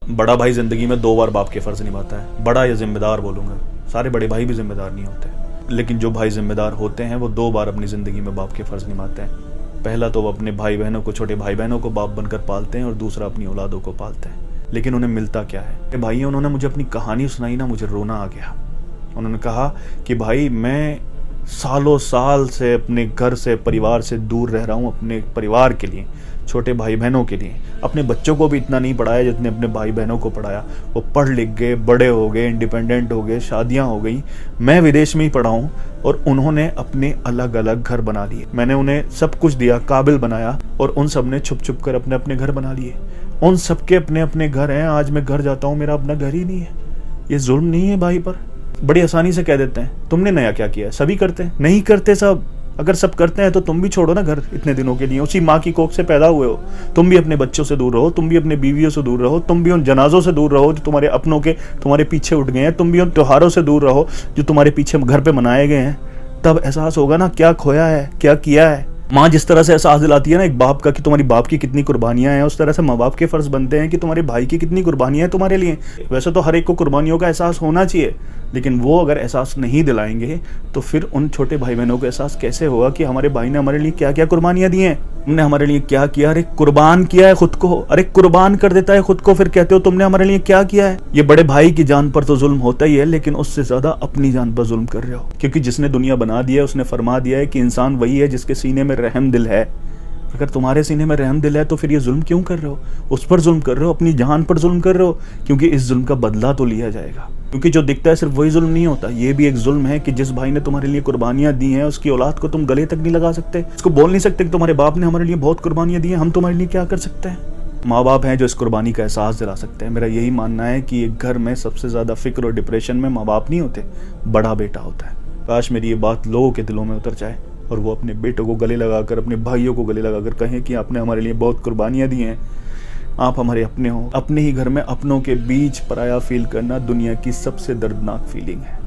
बड़ा भाई जिंदगी में 2 बार बाप के फर्ज निभाता है। बड़ा या जिम्मेदार बोलूंगा, सारे बड़े भाई भी जिम्मेदार नहीं होते, लेकिन जो भाई जिम्मेदार होते हैं वो 2 बार अपनी जिंदगी में बाप के फर्ज निभाते हैं। पहला तो वो अपने भाई बहनों को, छोटे भाई बहनों को बाप बनकर पालते हैं, और दूसरा अपनी औलादों को पालते हैं। लेकिन उन्हें मिलता क्या है? भाई उन्होंने मुझे अपनी कहानी सुनाई ना, मुझे रोना आ गया। उन्होंने कहा कि भाई मैं सालों साल से अपने घर से, परिवार से दूर रह रहा हूँ, अपने परिवार के लिए, छोटे भाई बहनों के लिए। अपने बच्चों को भी इतना नहीं पढ़ाया जितने अपने भाई बहनों को पढ़ाया। वो पढ़ लिख गए, बड़े हो गए, इंडिपेंडेंट हो गए, शादियां हो गई। मैं विदेश में ही पढ़ा हूँ और उन्होंने अपने अलग अलग घर बना लिए। मैंने उन्हें सब कुछ दिया, काबिल बनाया, और उन सब ने छुप छुप कर अपने अपने घर बना लिए। उन सबके अपने अपने घर हैं। आज मैं घर जाता हूँ, मेरा अपना घर ही नहीं है। ये जुल्म नहीं है भाई पर? बड़ी आसानी से कह देते हैं तुमने नया क्या किया है, सभी करते हैं। नहीं करते सब। अगर सब करते हैं तो तुम भी छोड़ो ना घर इतने दिनों के लिए। उसी माँ की कोख से पैदा हुए हो, तुम भी अपने बच्चों से दूर रहो, तुम भी अपने बीवियों से दूर रहो, तुम भी उन जनाजों से दूर रहो जो तुम्हारे अपनों के तुम्हारे पीछे उठ गए हैं, तुम भी उन त्योहारों से दूर रहो जो तुम्हारे पीछे घर पे मनाए गए हैं। तब एहसास होगा ना क्या खोया है, क्या किया है। माँ जिस तरह से एहसास दिलाती है ना एक बाप का कि तुम्हारी बाप की कितनी कुर्बानियां हैं, उस तरह से माँ बाप के फर्ज बनते हैं कि तुम्हारे भाई की कितनी कुर्बानियां हैं तुम्हारे लिए। वैसे तो हर एक को कुर्बानियों का एहसास होना चाहिए, लेकिन वो अगर एहसास नहीं दिलाएंगे तो फिर उन छोटे भाई बहनों को एहसास कैसे होगा कि हमारे भाई ने हमारे लिए क्या क्या कुर्बानियां दी हैं, तुमने हमारे लिए क्या किया। अरे कुर्बान किया है खुद को, अरे कुर्बान कर देता है खुद को, फिर कहते हो तुमने हमारे लिए क्या किया है। ये बड़े भाई की जान पर तो जुल्म होता ही है, लेकिन उससे ज्यादा अपनी जान पर जुल्म कर रहे हो। क्योंकि जिसने दुनिया बना दिया है उसने फरमा दिया है कि इंसान वही है जिसके सीने में रहम दिल है। अगर तुम्हारे सीने में रहम दिल है तो फिर ये जुल्म क्यों कर रहे हो? उस पर जुल्म कर रहे हो, अपनी जान पर जुल्म कर रहे हो, क्योंकि इस जुल्म का बदला तो लिया जाएगा। क्योंकि जो दिखता है सिर्फ वही जुल्म नहीं होता, ये भी एक जुल्म है कि जिस भाई ने तुम्हारे लिए कुर्बानियां दी हैं उसकी औलाद को तुम गले तक नहीं लगा सकते, उसको बोल नहीं सकते कि तुम्हारे बाप ने हमारे लिए बहुत कुर्बानियां दी हैं, हम तुम्हारे लिए क्या कर सकते हैं। माँ बाप हैं जो इस कुर्बानी का एहसास दिला सकते हैं। मेरा यही मानना है कि एक घर में सबसे ज्यादा फिक्र और डिप्रेशन में माँ बाप नहीं होते, बड़ा बेटा होता है। काश मेरी ये बात लोगों के दिलों में उतर जाए और वो अपने बेटों को गले लगाकर, अपने भाइयों को गले लगाकर कहें कि आपने हमारे लिए बहुत कुर्बानियां दी हैं, आप हमारे अपने हो। अपने ही घर में अपनों के बीच पराया फील करना दुनिया की सबसे दर्दनाक फीलिंग है।